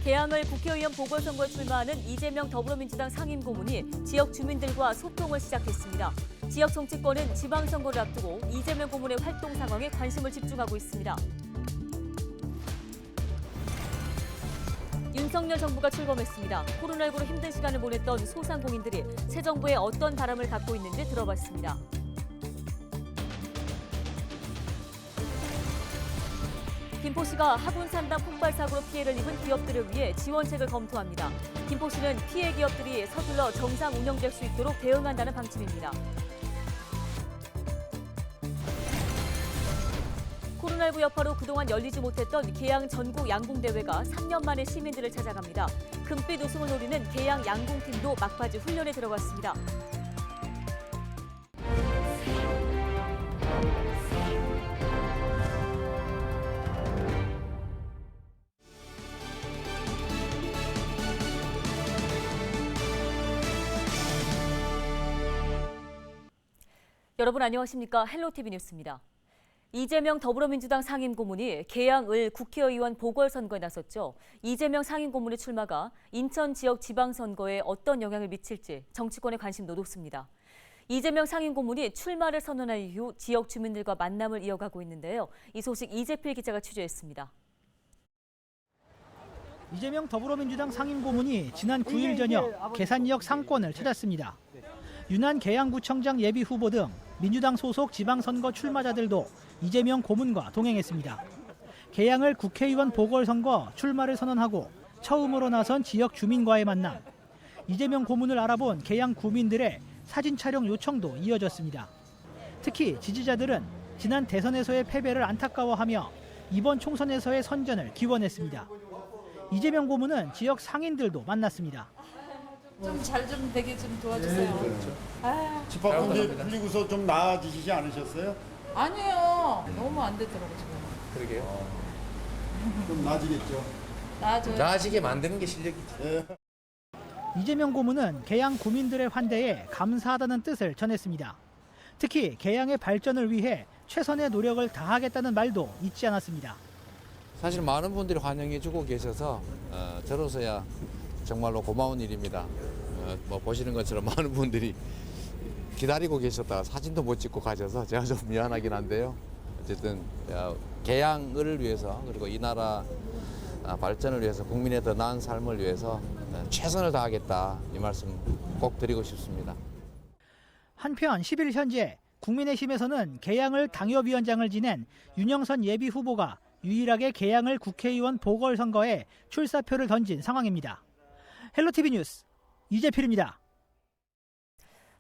개항을 국회의원 보궐선거에 출마하는 이재명 더불어민주당 상임고문이 지역 주민들과 소통을 시작했습니다. 지역 정치권은 지방선거를 앞두고 이재명 고문의 활동 상황에 관심을 집중하고 있습니다. 윤석열 정부가 출범했습니다. 코로나19로 힘든 시간을 보냈던 소상공인들이 새 정부에 어떤 바람을 갖고 있는지 들어봤습니다. 김포시가 하군산당 폭발 사고로 피해를 입은 기업들을 위해 지원책을 검토합니다. 김포시는 피해 기업들이 서둘러 정상 운영될 수 있도록 대응한다는 방침입니다. 코로나19 여파로 그동안 열리지 못했던 개양 전국 양궁대회가 3년 만에 시민들을 찾아갑니다. 금빛 우승을 노리는 개양 양궁팀도 막바지 훈련에 들어갔습니다. 여러분 안녕하십니까? 헬로티비 뉴스입니다. 이재명 더불어민주당 상임고문이 개항을 국회의원 보궐선거에 나섰죠. 이재명 상임고문의 출마가 인천 지역 지방선거에 어떤 영향을 미칠지 정치권의 관심도 높습니다. 이재명 상임고문이 출마를 선언한 이후 지역 주민들과 만남을 이어가고 있는데요. 이 소식 이재필 기자가 취재했습니다. 이재명 더불어민주당 상임고문이 지난 9일 저녁 계산역 상권을 찾았습니다. 윤한 계양구청장 예비후보 등 민주당 소속 지방선거 출마자들도 이재명 고문과 동행했습니다. 계양을 국회의원 보궐선거 출마를 선언하고 처음으로 나선 지역 주민과의 만남. 이재명 고문을 알아본 계양 구민들의 사진 촬영 요청도 이어졌습니다. 특히 지지자들은 지난 대선에서의 패배를 안타까워하며 이번 총선에서의 선전을 기원했습니다. 이재명 고문은 지역 상인들도 만났습니다. 좀 잘 좀 되게 좀 도와주세요. 집합금지 풀리고서 좀 나아지시지 않으셨어요? 아니에요. 너무 안 되더라고 지금. 그러게요. 좀 나아지겠죠. 나아지게 만드는 게 실력이지. 예. 이재명 고문은 계양 구민들의 환대에 감사하다는 뜻을 전했습니다. 특히 계양의 발전을 위해 최선의 노력을 다하겠다는 말도 잊지 않았습니다. 사실 많은 분들이 환영해주고 계셔서 저로서야 정말로 고마운 일입니다. 뭐 보시는 것처럼 많은 분들이 기다리고 계셨다가 사진도 못 찍고 가셔서 제가 좀 미안하긴 한데요. 어쨌든 계양을 위해서 그리고 이 나라 발전을 위해서 국민의 더 나은 삶을 위해서 최선을 다하겠다 이 말씀 꼭 드리고 싶습니다. 한편 10일 현재 국민의힘에서는 계양을 당협위원장을 지낸 윤영선 예비후보가 유일하게 계양을 국회의원 보궐선거에 출사표를 던진 상황입니다. 헬로티비 뉴스 이재필입니다.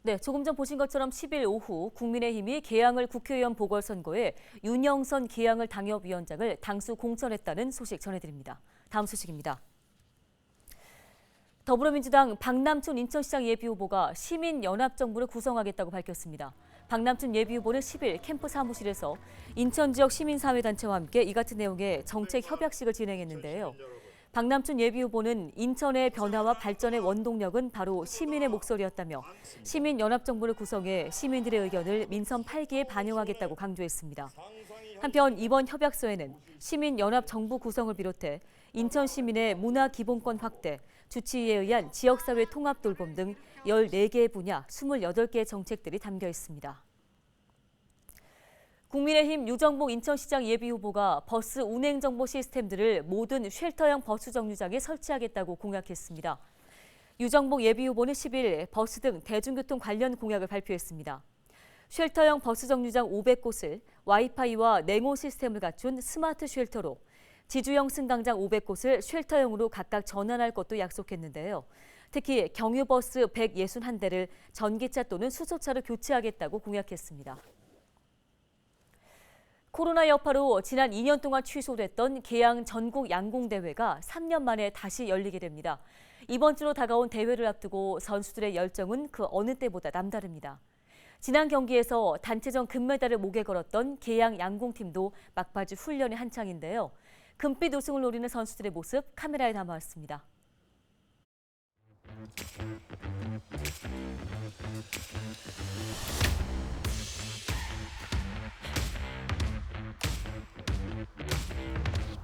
네, 조금 전 보신 것처럼 10일 오후 국민의힘이 계양을 국회의원 보궐선거에 윤영선 계양을 당협위원장을 당수 공천했다는 소식 전해드립니다. 다음 소식입니다. 더불어민주당 박남춘 인천시장 예비후보가 시민연합정부를 구성하겠다고 밝혔습니다. 박남춘 예비후보는 10일 캠프 사무실에서 인천 지역 시민사회단체와 함께 이 같은 내용의 정책 협약식을 진행했는데요. 박남춘 예비후보는 인천의 변화와 발전의 원동력은 바로 시민의 목소리였다며 시민연합정부를 구성해 시민들의 의견을 민선 8기에 반영하겠다고 강조했습니다. 한편 이번 협약서에는 시민연합정부 구성을 비롯해 인천 시민의 문화기본권 확대, 주치의에 의한 지역사회 통합 돌봄 등 14개의 분야 28개의 정책들이 담겨 있습니다. 국민의힘 유정복 인천시장 예비후보가 버스 운행정보 시스템들을 모든 쉘터형 버스 정류장에 설치하겠다고 공약했습니다. 유정복 예비후보는 10일 버스 등 대중교통 관련 공약을 발표했습니다. 쉘터형 버스 정류장 500곳을 와이파이와 냉오 시스템을 갖춘 스마트 쉘터로 지주형 승강장 500곳을 쉘터형으로 각각 전환할 것도 약속했는데요. 특히 경유버스 161대를 전기차 또는 수소차로 교체하겠다고 공약했습니다. 코로나 여파로 지난 2년 동안 취소됐던 계양 전국 양궁대회가 3년 만에 다시 열리게 됩니다. 이번 주로 다가온 대회를 앞두고 선수들의 열정은 그 어느 때보다 남다릅니다. 지난 경기에서 단체전 금메달을 목에 걸었던 계양 양궁팀도 막바지 훈련이 한창인데요. 금빛 우승을 노리는 선수들의 모습 카메라에 담아왔습니다.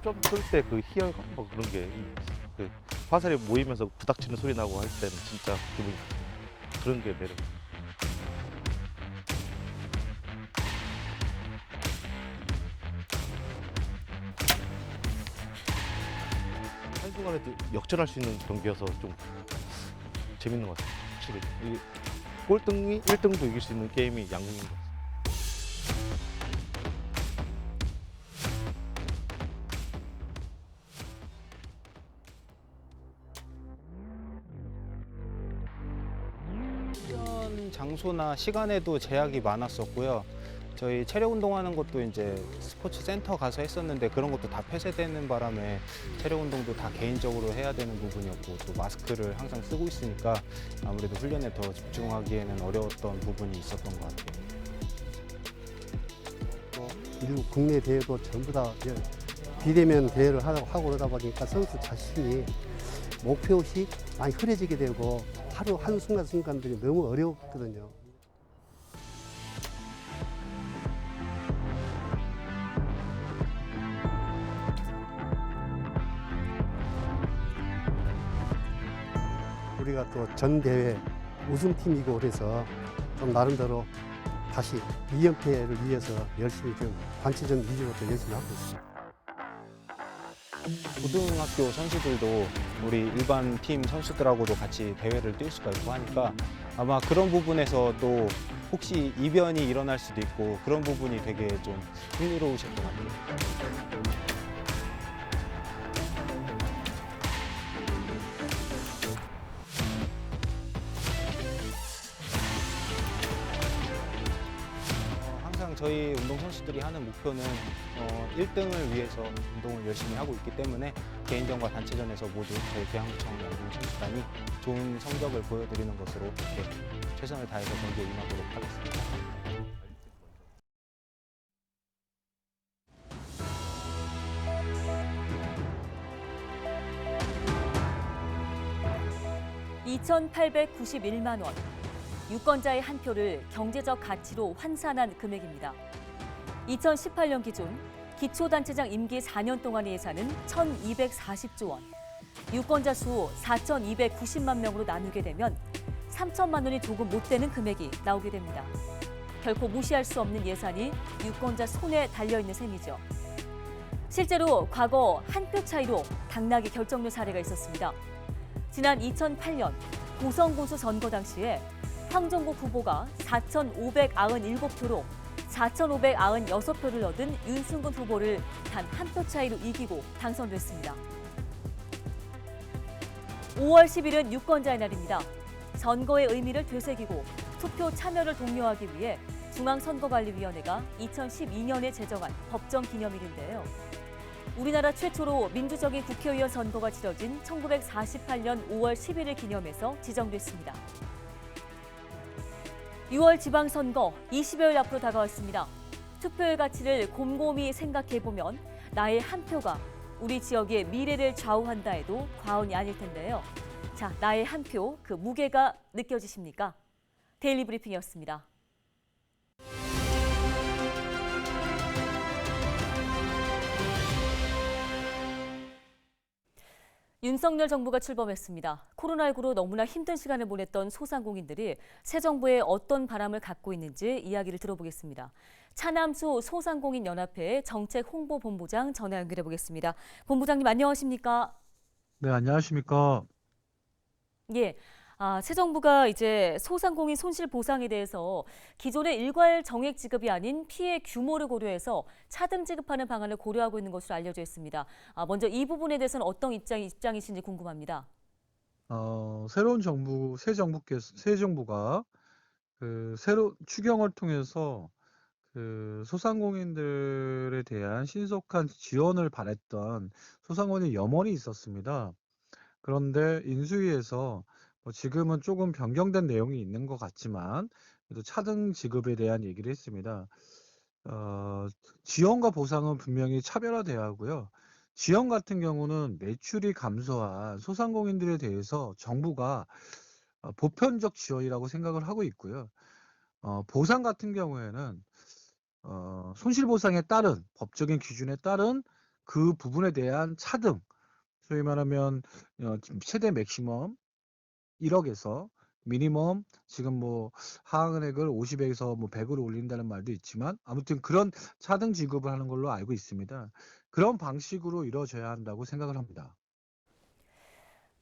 좀 클 때 그 희열감 뭐 그런 게 그 화살이 모이면서 부닥치는 소리 나고 할 때는 진짜 기분이 그런 게 매력. 한순간에 역전할 수 있는 경기여서 좀 재밌는 것 같아요. 확실히 이 꼴등이 1등도 이길 수 있는 게임이 양궁인 것 같아요. 훈련 장소나 시간에도 제약이 많았었고요. 저희 체력 운동하는 것도 이제 스포츠 센터 가서 했었는데 그런 것도 다 폐쇄되는 바람에 체력 운동도 다 개인적으로 해야 되는 부분이었고 또 마스크를 항상 쓰고 있으니까 아무래도 훈련에 더 집중하기에는 어려웠던 부분이 있었던 것 같아요. 미국 국내 대회도 전부 다 비대면 대회를 하고 그러다 보니까 선수 자신이 목표시 많이 흐려지게 되고 하루 한순간순간들이 너무 어려웠거든요. 우리가 또 전 대회 우승팀이고 그래서 좀 나름대로 다시 2연패를 위해서 열심히 좀 관치전 위주로 또 열심히 하고 있습니다. 고등학교 선수들도 우리 일반 팀 선수들하고도 같이 대회를 뛸 수가 있고 하니까 아마 그런 부분에서 또 혹시 이변이 일어날 수도 있고 그런 부분이 되게 좀 흥미로우실 것 같아요. 항상 저희 운동 선수들이 하는 목표는 1등을 위해서 운동을 열심히 하고 있기 때문에 개인전과 단체전에서 모두 저희 대한구청 양궁 선수단이 좋은 성적을 보여드리는 것으로 이렇게 최선을 다해서 경기에 임하도록 하겠습니다. (2,891만 원). 유권자의 한 표를 경제적 가치로 환산한 금액입니다. 2018년 기준 기초단체장 임기 4년 동안의 예산은 1,240조 원. 유권자 수 4,290만 명으로 나누게 되면 3천만 원이 조금 못 되는 금액이 나오게 됩니다. 결코 무시할 수 없는 예산이 유권자 손에 달려있는 셈이죠. 실제로 과거 한 표 차이로 당락이 결정된 사례가 있었습니다. 지난 2008년 고성군수 선거 당시에 황정국 후보가 4,597표로 4,596표를 얻은 윤승근 후보를 단 한 표 차이로 이기고 당선됐습니다. 5월 10일은 유권자의 날입니다. 선거의 의미를 되새기고 투표 참여를 독려하기 위해 중앙선거관리위원회가 2012년에 제정한 법정 기념일인데요. 우리나라 최초로 민주적인 국회의원 선거가 치러진 1948년 5월 11일 기념해서 지정됐습니다. 6월 지방선거 20여일 앞으로 다가왔습니다. 투표의 가치를 곰곰이 생각해보면 나의 한 표가 우리 지역의 미래를 좌우한다 해도 과언이 아닐 텐데요. 자, 나의 한 표, 그 무게가 느껴지십니까? 데일리 브리핑이었습니다. 윤석열 정부가 출범했습니다. 코로나19로 너무나 힘든 시간을 보냈던 소상공인들이 새 정부에 어떤 바람을 갖고 있는지 이야기를 들어보겠습니다. 차남수 소상공인연합회 정책홍보본부장 전화 연결해 보겠습니다. 본부장님 안녕하십니까? 네, 안녕하십니까? 예. 새 정부가 이제 소상공인 손실 보상에 대해서 기존의 일괄 정액 지급이 아닌 피해 규모를 고려해서 차등 지급하는 방안을 고려하고 있는 것으로 알려져 있습니다. 먼저 이 부분에 대해서는 어떤 입장이신지 궁금합니다. 새로운 정부, 새 정부가 새로 추경을 통해서 소상공인들에 대한 신속한 지원을 바랬던 소상공인의 염원이 있었습니다. 그런데 인수위에서 지금은 조금 변경된 내용이 있는 것 같지만 그래도 차등 지급에 대한 얘기를 했습니다. 지원과 보상은 분명히 차별화돼야 하고요. 지원 같은 경우는 매출이 감소한 소상공인들에 대해서 정부가 보편적 지원이라고 생각을 하고 있고요. 보상 같은 경우에는 손실보상에 따른 법적인 기준에 따른 그 부분에 대한 차등, 소위 말하면 최대 맥시멈 1억에서 미니멈 지금 뭐 하한액을 50에서 뭐 100으로 올린다는 말도 있지만 아무튼 그런 차등 지급을 하는 걸로 알고 있습니다. 그런 방식으로 이루어져야 한다고 생각을 합니다.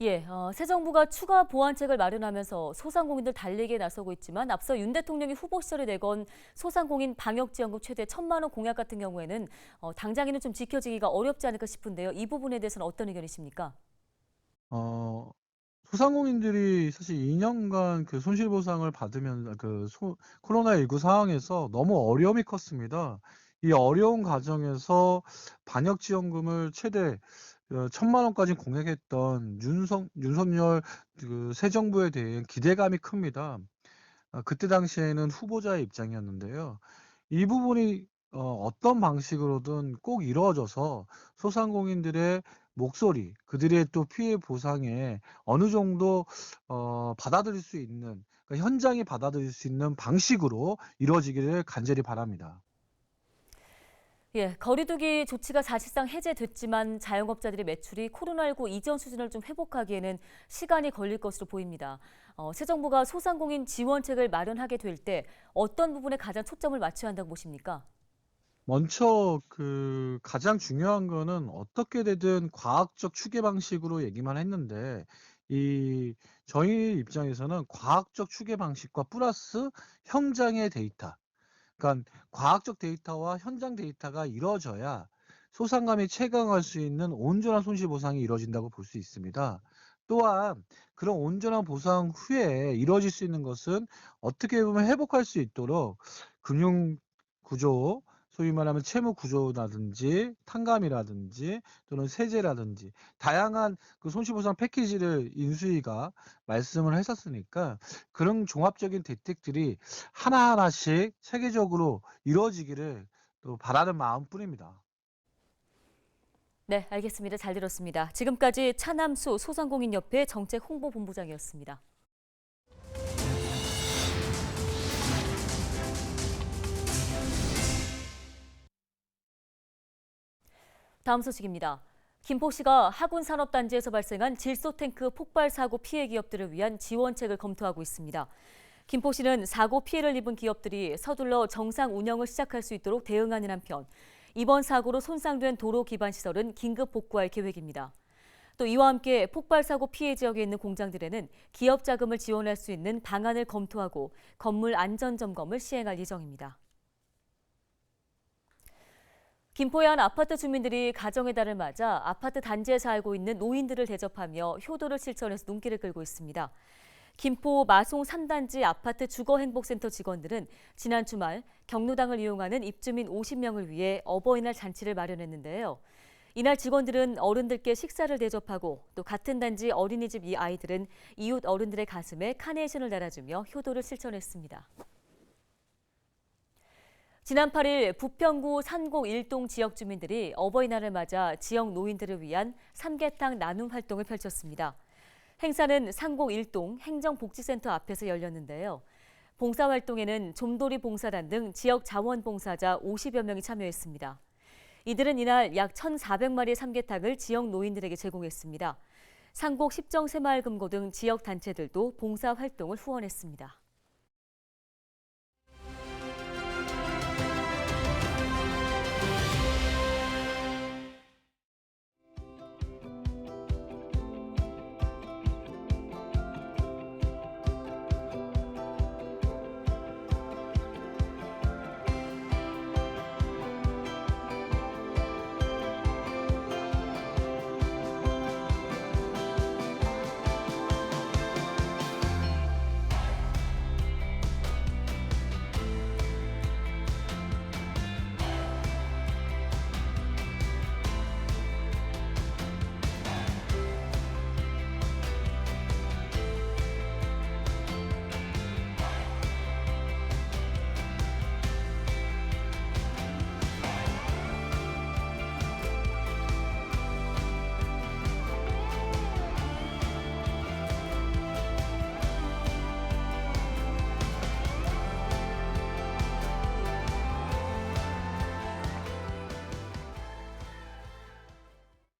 예, 새 정부가 추가 보완책을 마련하면서 소상공인들 달리기에 나서고 있지만 앞서 윤 대통령이 후보 시절에 내건 소상공인 방역지원금 최대 1,000만 원 공약 같은 경우에는 당장에는 좀 지켜지기가 어렵지 않을까 싶은데요. 이 부분에 대해서는 어떤 의견이십니까? 어, 소상공인들이 사실 2년간 그 손실보상을 받으면 코로나19 상황에서 너무 어려움이 컸습니다. 이 어려운 과정에서 방역지원금을 최대 1,000만 원까지 공약했던 윤석열 새 정부에 대한 기대감이 큽니다. 그때 당시에는 후보자의 입장이었는데요. 이 부분이 어떤 방식으로든 꼭 이루어져서 소상공인들의 목소리, 그들의 또 피해 보상에 어느 정도 받아들일 수 있는, 그러니까 현장이 받아들일 수 있는 방식으로 이루어지기를 간절히 바랍니다. 예, 거리두기 조치가 사실상 해제됐지만 자영업자들의 매출이 코로나19 이전 수준을 좀 회복하기에는 시간이 걸릴 것으로 보입니다. 새 정부가 소상공인 지원책을 마련하게 될 때 어떤 부분에 가장 초점을 맞춰야 한다고 보십니까? 먼저 가장 중요한 거는 어떻게 되든 과학적 추계 방식으로 얘기만 했는데 저희 입장에서는 과학적 추계 방식과 플러스 현장의 데이터, 그러니까 과학적 데이터와 현장 데이터가 이루어져야 소상감이 체감할 수 있는 온전한 손실 보상이 이루어진다고 볼 수 있습니다. 또한 그런 온전한 보상 후에 이루어질 수 있는 것은 어떻게 보면 회복할 수 있도록 금융 구조, 소위 말하면 채무 구조라든지 탕감이라든지 또는 세제라든지 다양한 그 손실보상 패키지를 인수위가 말씀을 했었으니까 그런 종합적인 대책들이 하나하나씩 체계적으로 이루어지기를 또 바라는 마음뿐입니다. 네, 알겠습니다. 잘 들었습니다. 지금까지 차남수 소상공인협회 정책홍보본부장이었습니다. 다음 소식입니다. 김포시가 하군산업단지에서 발생한 질소탱크 폭발 사고 피해 기업들을 위한 지원책을 검토하고 있습니다. 김포시는 사고 피해를 입은 기업들이 서둘러 정상 운영을 시작할 수 있도록 대응하는 한편 이번 사고로 손상된 도로 기반 시설은 긴급 복구할 계획입니다. 또 이와 함께 폭발 사고 피해 지역에 있는 공장들에는 기업 자금을 지원할 수 있는 방안을 검토하고 건물 안전 점검을 시행할 예정입니다. 김포의 한 아파트 주민들이 가정의 달을 맞아 아파트 단지에 살고 있는 노인들을 대접하며 효도를 실천해서 눈길을 끌고 있습니다. 김포 마송 3단지 아파트 주거행복센터 직원들은 지난 주말 경로당을 이용하는 입주민 50명을 위해 어버이날 잔치를 마련했는데요. 이날 직원들은 어른들께 식사를 대접하고 또 같은 단지 어린이집 이 아이들은 이웃 어른들의 가슴에 카네이션을 달아주며 효도를 실천했습니다. 지난 8일 부평구 산곡 1동 지역 주민들이 어버이날을 맞아 지역 노인들을 위한 삼계탕 나눔 활동을 펼쳤습니다. 행사는 산곡 1동 행정복지센터 앞에서 열렸는데요. 봉사활동에는 좀돌이 봉사단 등 지역 자원봉사자 50여 명이 참여했습니다. 이들은 이날 약 1,400마리의 삼계탕을 지역 노인들에게 제공했습니다. 산곡 십정새마을금고 등 지역 단체들도 봉사활동을 후원했습니다.